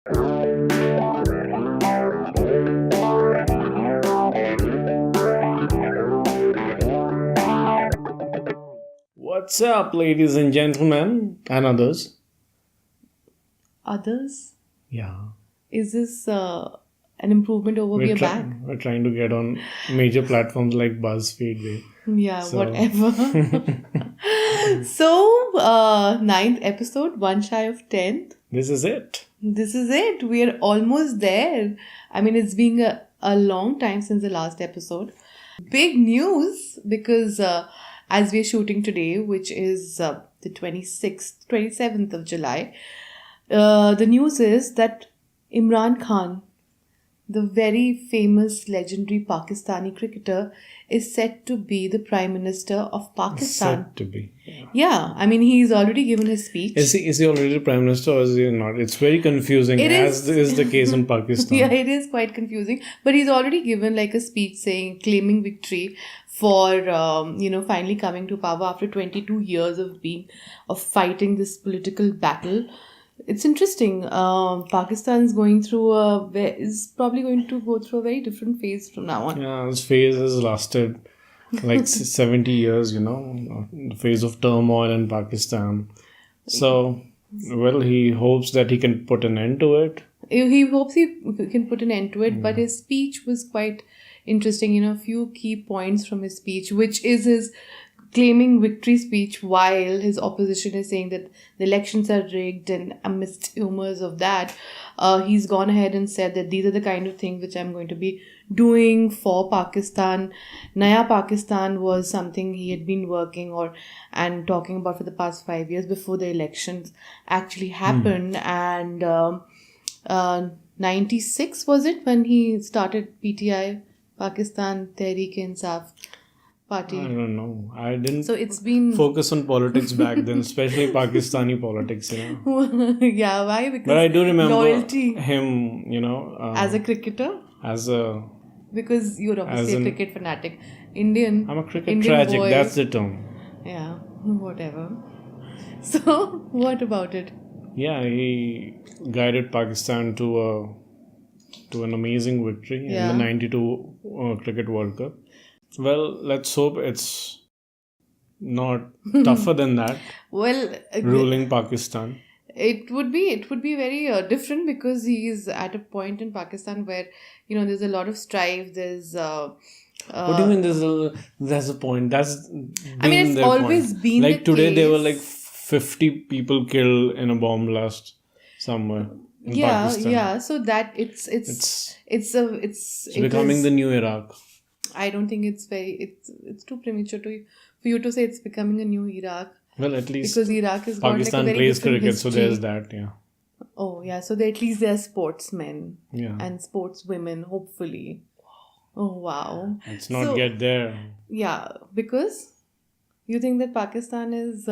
What's up, ladies and gentlemen, and others? Others? Yeah, Is this an improvement over we are back? we're trying to get on major platforms like BuzzFeed. Yeah, So- whatever. So, ninth episode, one shy of 10th. This is it. This is it. We are almost there. I mean, it's been a long time since the last episode. Big news because as we're shooting today, which is the 26th, 27th of July, the news is that Imran Khan, the very famous legendary Pakistani cricketer, is set to be the Prime Minister of Pakistan. Said to be. Yeah, I mean, he's already given his speech. Is he already the Prime Minister or is he not? It's very confusing, It as is. is the case in Pakistan. Yeah, it is quite confusing. But he's already given like a speech claiming victory for, finally coming to power after 22 years of fighting this political battle. It's interesting. Pakistan is is probably going to go through a very different phase from now on. Yeah, this phase has lasted like 70 years, the phase of turmoil in Pakistan. So, well, he hopes that he can put an end to it. He hopes he can put an end to it, but his speech was quite interesting. A few key points from his speech, which is his claiming victory speech, while his opposition is saying that the elections are rigged, and amidst rumors of that, he's gone ahead and said that these are the kind of things which I'm going to be doing for Pakistan. Naya Pakistan was something he had been working and talking about for the past 5 years before the elections actually happened. And 96 was it when he started PTI, Pakistan Tehreek-e-Insaf Party. I don't know. I didn't So it's been focus on politics back then, especially Pakistani politics, yeah, why? Because But I do remember loyalty him, as a cricketer, because you're obviously a cricket fanatic. I'm a cricket Indian tragic, boy. that's the term. Yeah, whatever. So what about it? Yeah, he guided Pakistan to an amazing victory in the 92 Cricket World Cup. Well, let's hope it's not tougher than that, Well, ruling Pakistan. it would be very different, because he is at a point in Pakistan where there's a lot of strife. There's What do you mean there's a point? That's I mean, it's their always point. been Like the today there were case. like 50 people killed in a bomb blast somewhere in Pakistan. Yeah. So that it's becoming the new Iraq. I don't think it's too premature for you to say it's becoming a new Iraq, Well, at least because Iraq is Pakistan very plays different cricket, so history. there's that, yeah. Oh yeah, so at least they're sportsmen Yeah. and sportswomen, hopefully. Oh wow. Let's not So- get there. Yeah, because you think that Pakistan is.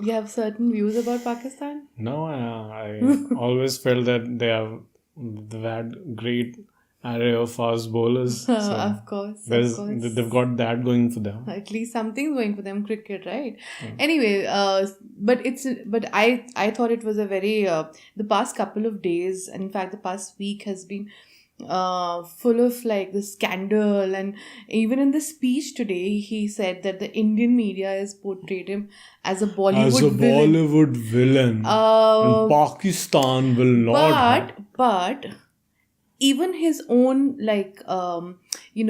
You have certain views about Pakistan? No, I always felt that they've had great array of fast bowlers. So Of course. they've got that going for them. At least something's going for them, cricket, right? Anyway, but I thought it was a very the past couple of days, and in fact the past week has been full of like the scandal. And even in the speech today, he said that the Indian media has portrayed him as a Bollywood villain. And Pakistan will not. But even his own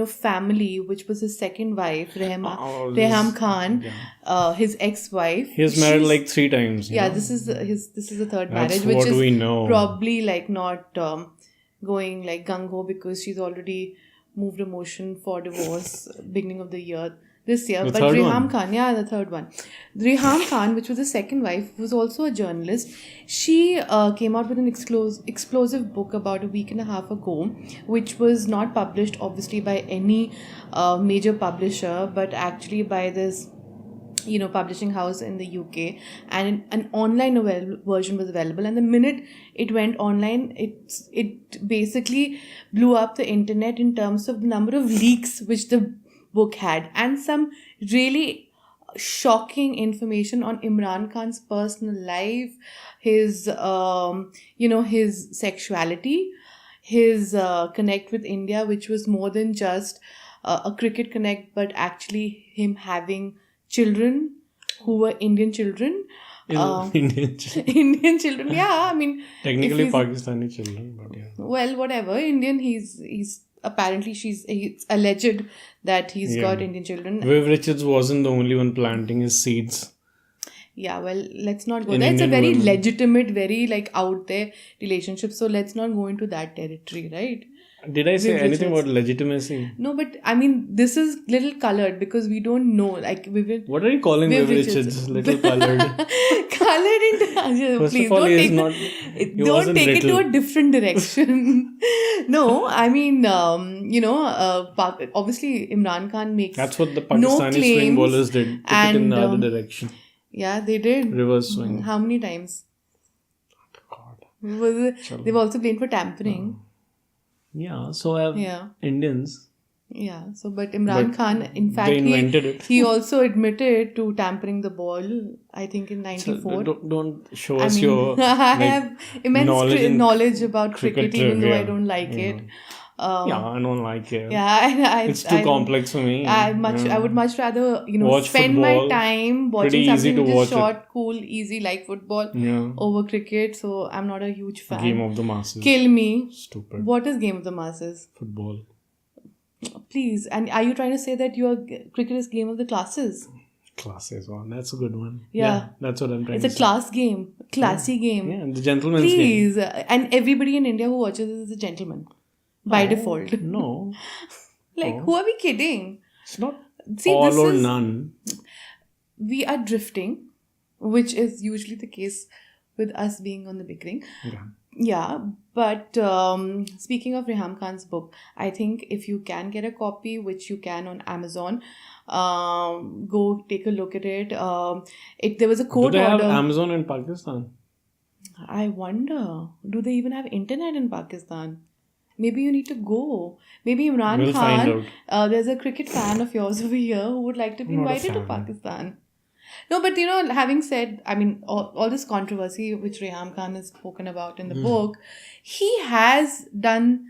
family, which was his second wife, Reham Khan, his ex-wife. He has married like 3 times. Yeah, this is the third That's marriage, which what is we know. probably like not going like gung-ho, because she's already moved a motion for divorce beginning of this year. The But third Reham one? Khan, yeah, the third one. Reham Khan, which was the second wife, was also a journalist. She came out with an explosive book about a week and a half ago, which was not published obviously by any major publisher, but actually by this publishing house in the UK, and an online version was available. And the minute it went online, it basically blew up the internet in terms of the number of leaks which the book had, and some really shocking information on Imran Khan's personal life, his his sexuality, his connect with India, which was more than just a cricket connect, but actually him having children who were Indian children. Indian children. Indian children, yeah. I mean, technically Pakistani children, but yeah. Well, whatever. Indian. He's apparently it's alleged that he's got Indian children. Viv Richards wasn't the only one planting his seeds. Yeah, well, let's not go there. It's a very legitimate, very like out there relationship. So let's not go into that territory, right? Did I say anything about legitimacy? No, but I mean, this is little colored because we don't know. Like, what are you calling Viv Richards? Little colored? Colored into. First please, of all, don't take it to a different direction. No, I mean, obviously Imran Khan makes that's what the Pakistani swing bowlers did. Took it in the other direction. Yeah, they did. Reverse swing. How many times? God. They've also played for tampering. Yeah, so have Indians. Yeah, so but Imran Khan, in fact, he also admitted to tampering the ball, I think in 94. So don't show us your I have immense knowledge about cricket, even though I don't like it. I don't like it. Yeah, it's too complex for me. I would much rather watch spend football. My time watching something just short, cool, easy like football over cricket. So I'm not a huge fan. Game of the masses. Kill me. Stupid. What is game of the masses? Football. Please, and are you trying to say that your cricket is game of the classes? Classes one. That's a good one. Yeah, that's what I'm trying to say. It's a class game, classy game. Yeah, the gentleman's game. Please, and everybody in India who watches this is a gentleman. By default. No. Who are we kidding? It's not all or none. We are drifting, which is usually the case with us being on the Bickering. Yeah, but speaking of Reham Khan's book, I think if you can get a copy, which you can on Amazon, go take a look at it. There was a court order. Do they have Amazon in Pakistan? I wonder. Do they even have internet in Pakistan? Maybe you need to go. Maybe Imran Khan, there's a cricket fan of yours over here who would like to be invited to Pakistan. No, but having said, I mean, all this controversy which Reham Khan has spoken about in the book, he has done,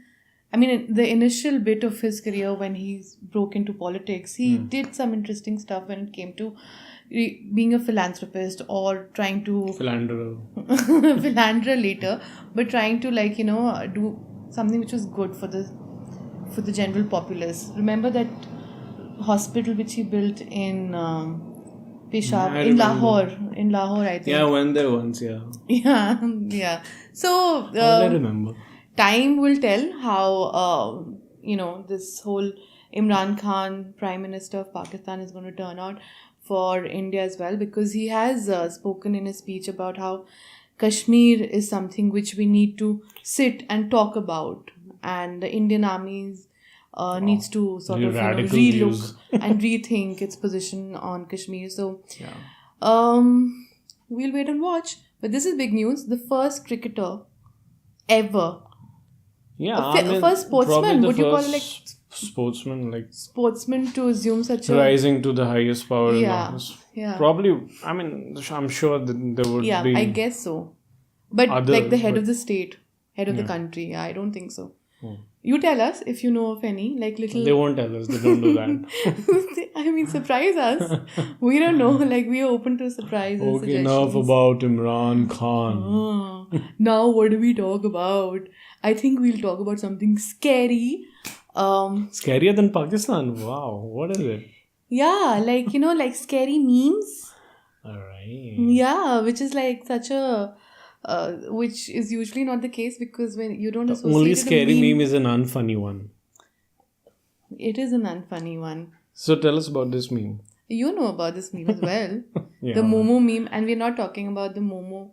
I mean, the initial bit of his career when he broke into politics, he did some interesting stuff when it came to being a philanthropist or trying to... Philanderer later, but trying to do something which was good for the general populace. Remember that hospital which he built in Peshawar, in Lahore, I think. Yeah, I went there once. Yeah. So I remember. Time will tell how this whole Imran Khan, Prime Minister of Pakistan, is going to turn out for India as well, because he has spoken in a speech about how Kashmir is something which we need to sit and talk about, and the Indian army needs to sort of relook and rethink its position on Kashmir. So, we'll wait and watch. But this is big news. The first cricketer ever. Yeah, first sportsman. Would you call it sportsman to assume such a rising to the highest power in office? Yeah. Probably. I mean, I'm sure that there would be. Yeah, I guess so. But the head of the state, head of the country. Yeah, I don't think so. You tell us if you know of any little. They won't tell us. They don't do that. I mean, surprise us. We don't know. We are open to surprises. Okay, enough about Imran Khan. Now, what do we talk about? I think we'll talk about something scary. Scarier than Pakistan? Wow, what is it? Yeah, scary memes. Alright. Yeah, which is such a... which is usually not the case, because when you don't associate... The only scary meme is an unfunny one. It is an unfunny one. So tell us about this meme. You know about this meme as well. The Momo meme. And we're not talking about the Momo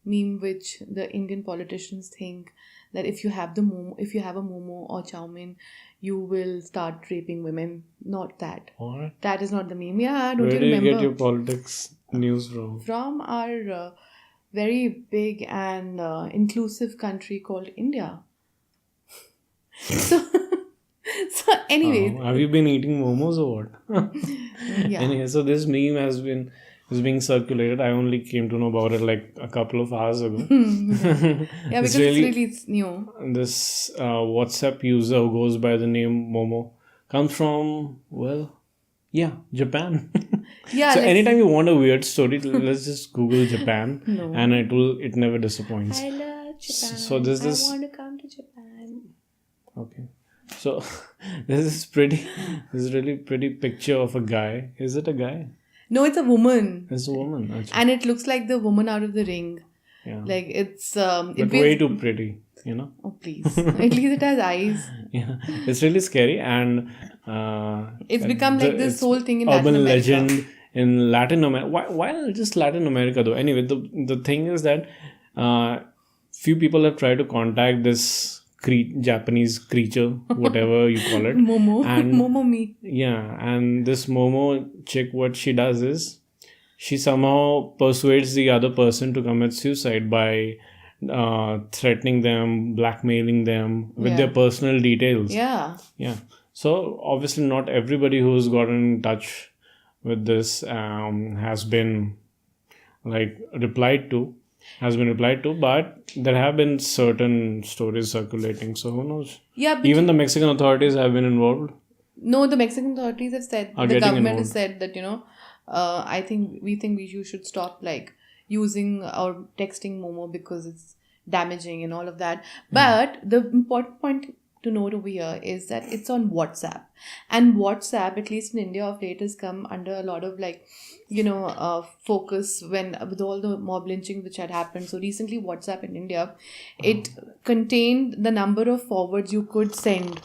meme which the Indian politicians think that if you have a Momo or chow mein, you will start raping women. Not that. What? That is not the meme. Yeah, don't Where you remember? Where do you get your politics news from? From our very big and inclusive country called India. So anyway, have you been eating momos or what? yeah. Anyway, so this meme is being circulated. I only came to know about it like a couple of hours ago. Yeah, because it's new. This WhatsApp user who goes by the name Momo comes from, well, yeah, Japan. Yeah. So anytime you want a weird story, let's just Google Japan, No. and it never disappoints. I love Japan. So this I is want to come to Japan. okay. So this is really pretty picture of a guy. Is it a guy? No, it's a woman. It's a woman. Actually. And it looks like the woman out of The Ring. Yeah. Like it's But way too pretty, you know. Oh please! At least it has eyes. Yeah, it's really scary, and it's become like this whole thing in urban Latin America. legend in Latin America. Why just Latin America though? Anyway, the thing is that few people have tried to contact this Japanese creature, whatever you call it, Momo, and Momo me. Yeah, and this Momo chick, what she does is she somehow persuades the other person to commit suicide by threatening them, blackmailing them with their personal details. Yeah. Yeah. So obviously not everybody who's gotten in touch with this has been replied to, but there have been certain stories circulating. So who knows? Yeah. But even the Mexican authorities have been involved. No, the Mexican authorities have said, the government has said that, we think you should stop using or texting Momo because it's damaging and all of that. But the important point to note over here is that it's on WhatsApp. And WhatsApp, at least in India of late, has come under a lot of focus with all the mob lynching which had happened. So recently WhatsApp in India, it contained the number of forwards you could send.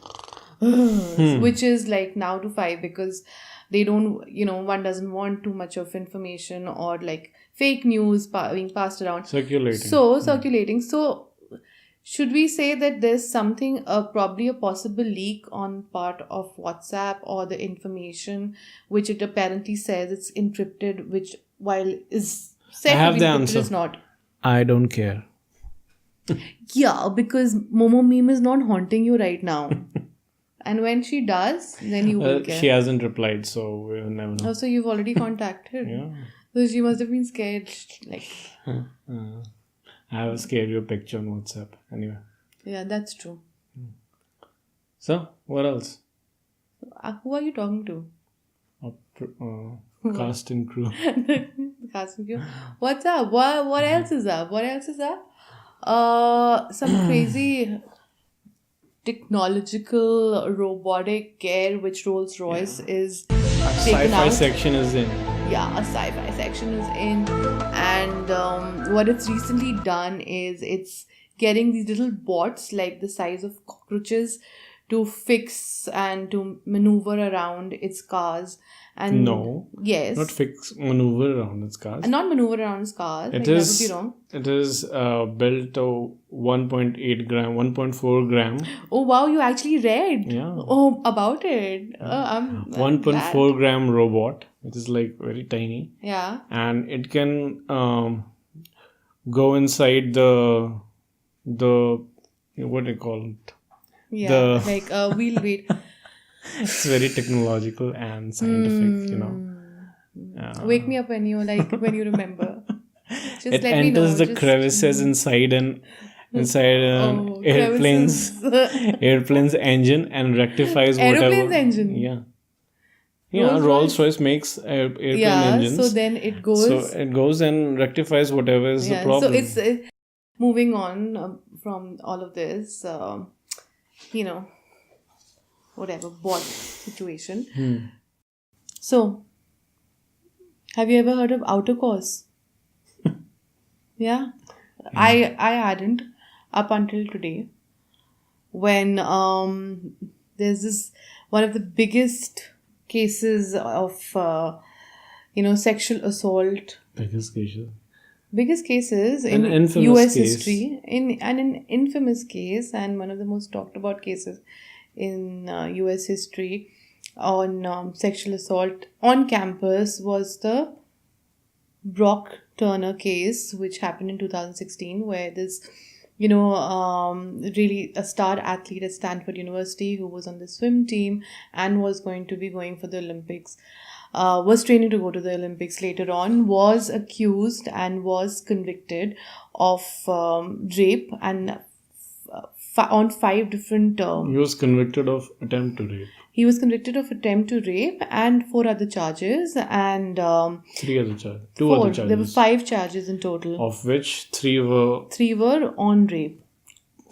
Which is now to 5 because they don't, one doesn't want too much of information or fake news being passed around. Circulating. So should we say that there's something, probably a possible leak on part of WhatsApp or the information which it apparently says it's encrypted, which while is said to be encrypted is not? I don't care. Yeah, because Momo meme is not haunting you right now. And when she does, then you will care. She hasn't replied, so we'll never know. Oh, so you've already contacted? Yeah. So she must have been scared. I have a scary picture on WhatsApp. Anyway. Yeah, that's true. So, what else? Who are you talking to? Cast and crew. Cast and crew. What's up? What else is up? Some crazy technological robotic gear which Rolls Royce is taken Sci-fi out. section is in. Yeah, a sci-fi section is in, and what it's recently done is it's getting these little bots the size of cockroaches to fix and to maneuver around its cars. And no, yes, not fix, maneuver around its cars. Not maneuver around its cars. It that would be wrong. It is built to 1.8 gram, 1.4 gram. Oh wow, you actually read? Yeah. Oh, about it. I'm 1.4 gram robot, which is very tiny. Yeah. And it can go inside the what do you call it? Yeah, wheel weight. It's very technological and scientific, Wake me up when you remember. Just it let me know. enters the crevices inside an airplane's engine and rectifies whatever. Aeroplane's engine. Yeah. Rolls Royce makes airplane engines. So then it goes. So it goes and rectifies whatever is the problem. So it's moving on from all of this. Whatever bot situation. So, have you ever heard of outer cause? Yeah. I hadn't up until today, when there's this one of the biggest cases of sexual assault. Biggest cases in US history, an infamous case, and one of the most talked about cases in US history on sexual assault on campus was the Brock Turner case, which happened in 2016, where this really a star athlete at Stanford University who was on the swim team and was going to be going for the Olympics, was training to go to the Olympics later on, was accused and was convicted of rape and on 5 different... He was convicted of attempt to rape. He was convicted of attempt to rape and 4 other charges and... 3 other charges. 2 4. other charges. There were 5 charges in total. Of which 3 were... 3 were on rape.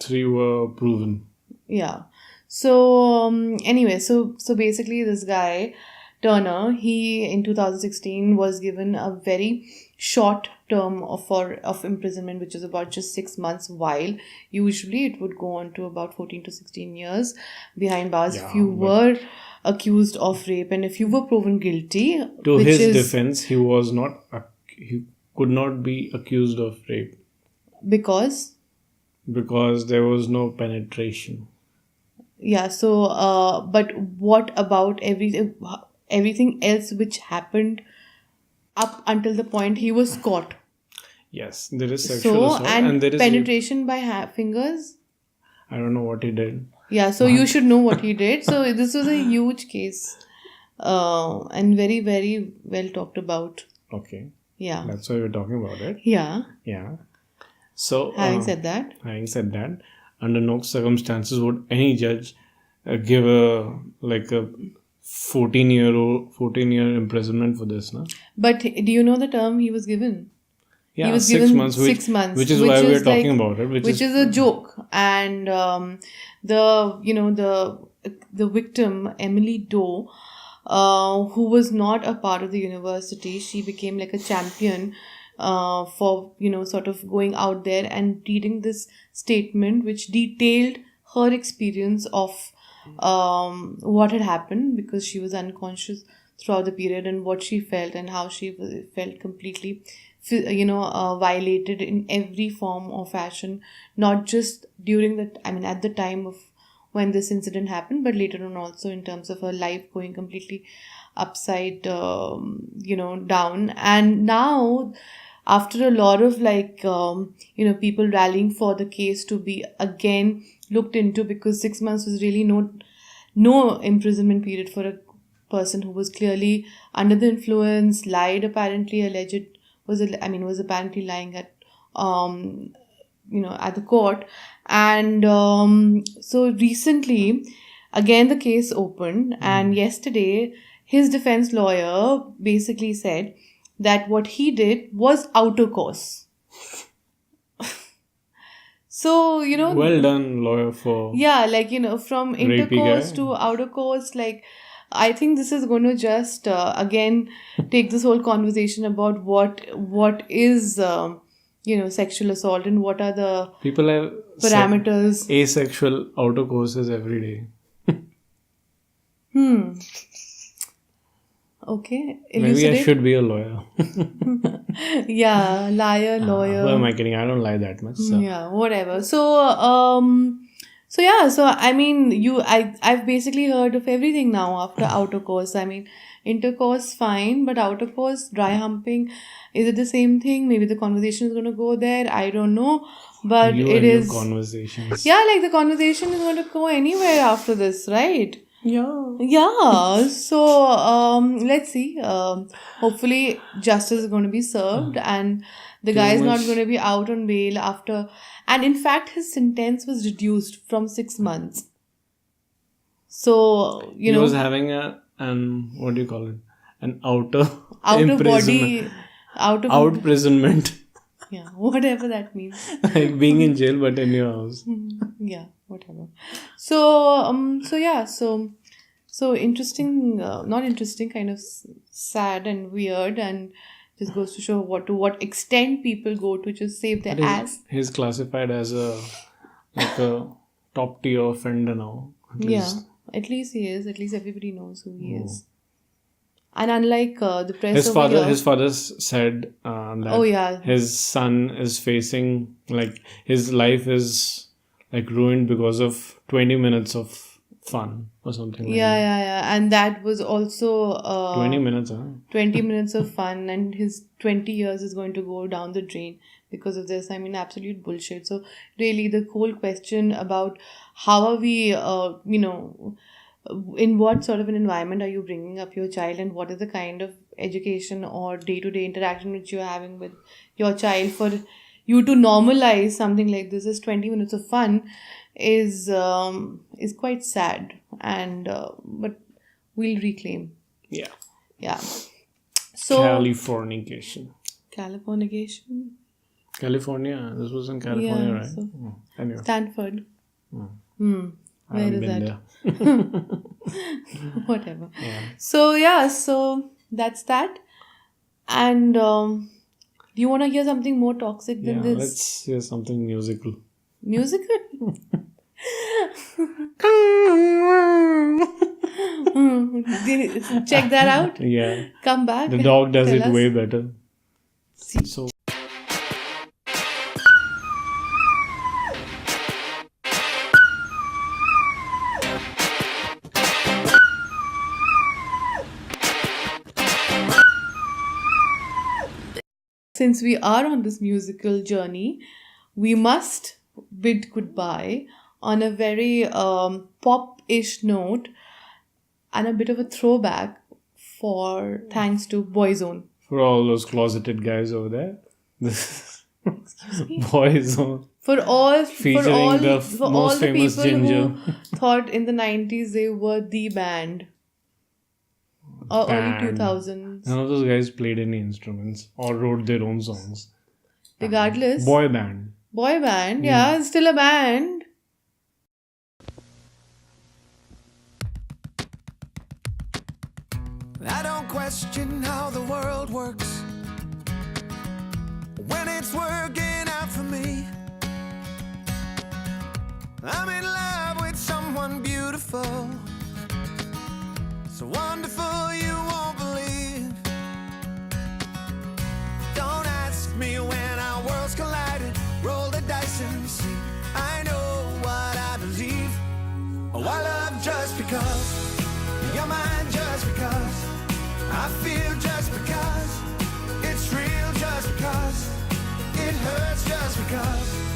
3 were proven. Yeah. So, anyway, so basically this guy, Turner, he in 2016 was given a very short term of imprisonment, which is about just 6 months, while usually it would go on to about 14 to 16 years behind bars if you were accused of rape and if you were proven guilty. To his defense, he could not be accused of rape. Because there was no penetration. Yeah, so, but what about everything else which happened up until the point he was caught? Yes, there is sexual assault and there is penetration by fingers. I don't know what he did. Yeah, so you should know what he did. So this was a huge case, and very, very well talked about. Okay. Yeah. That's why we're talking about it. Yeah. Yeah. So having said that, under no circumstances would any judge give a 14-year imprisonment for this, no? But do you know the term he was given? Yeah, he was 6 given months. 6 months, which is why we're talking about it. Which is a joke. And the victim, Emily Doe, who was not a part of the university, she became like a champion for sort of going out there and reading this statement which detailed her experience of what had happened, because she was unconscious throughout the period, and what she felt and how she felt completely violated in every form or fashion, not just during at the time of when this incident happened, but later on also in terms of her life going completely upside down. And now, after a lot of people rallying for the case to be again looked into, because 6 months was really no imprisonment period for a person who was clearly under the influence, lied apparently, was apparently lying at at the court. And so recently again the case opened, and yesterday his defense lawyer basically said that what he did was outer course. So, well done, lawyer, for... Yeah, from intercourse to outer course, I think this is going to just, again, take this whole conversation about what is, sexual assault and what are the people have parameters. Asexual outer courses every day. Okay. Maybe I should be a lawyer. Yeah, liar, lawyer. Who am I kidding? I don't lie that much. So. Yeah, whatever. So, I've basically heard of everything now after outer course. Intercourse, fine, but outer course, dry humping, is it the same thing? Maybe the conversation is going to go there. I don't know. But it is... conversations. Yeah, the conversation is going to go anywhere after this, right? Yeah. So, let's see. Hopefully, justice is going to be served and the guy is not going to be out on bail after... And in fact, his sentence was reduced from 6 months. So, he was having what do you call it? An outer body... Out-prisonment. Yeah, whatever that means. Like being in jail but in your house. Yeah, whatever. So interesting, not interesting, kind of sad and weird, and just goes to show to what extent people go to just save their ass. He's classified as a top tier offender now. At least he is. At least everybody knows who he is. And unlike the press his father said that his son is facing, his life is ruined because of 20 minutes of fun or something like that. Yeah. And that was also 20 minutes, 20 minutes of fun, and his 20 years is going to go down the drain because of this. I mean, absolute bullshit. So really, the whole question about how are we, in what sort of an environment are you bringing up your child, and what is the kind of education or day-to-day interaction which you're having with your child for you to normalize something like this as 20 minutes of fun is quite sad, and but we'll reclaim. Yeah. So Californication. Californication. California. This was in California, right? So Anyway. Stanford. I haven't been there. Whatever. Yeah. So that's that. And do you want to hear something more toxic than this? Let's hear something musical. Musical? Check that out. Yeah. Come back. The dog does it us. way better. See. So since we are on this musical journey, we must bid goodbye on a very pop-ish note and a bit of a throwback thanks to Boyzone. for all those closeted guys over there, this Excuse me? Boyzone. For all Featuring for all most the famous people ginger. who thought in the 90s they were the band. Or early 2000s. None of those guys played any instruments or wrote their own songs. Regardless. Boy band. Boy band, yeah, it's still a band. I don't question how the world works when it's working out for me. I'm in love with someone beautiful, so wonderful you won't believe. Don't ask me when our worlds collided. Roll the dice and see. I know what I believe. Oh, I love just because. You're mine just because. I feel just because. It's real just because. It hurts just because.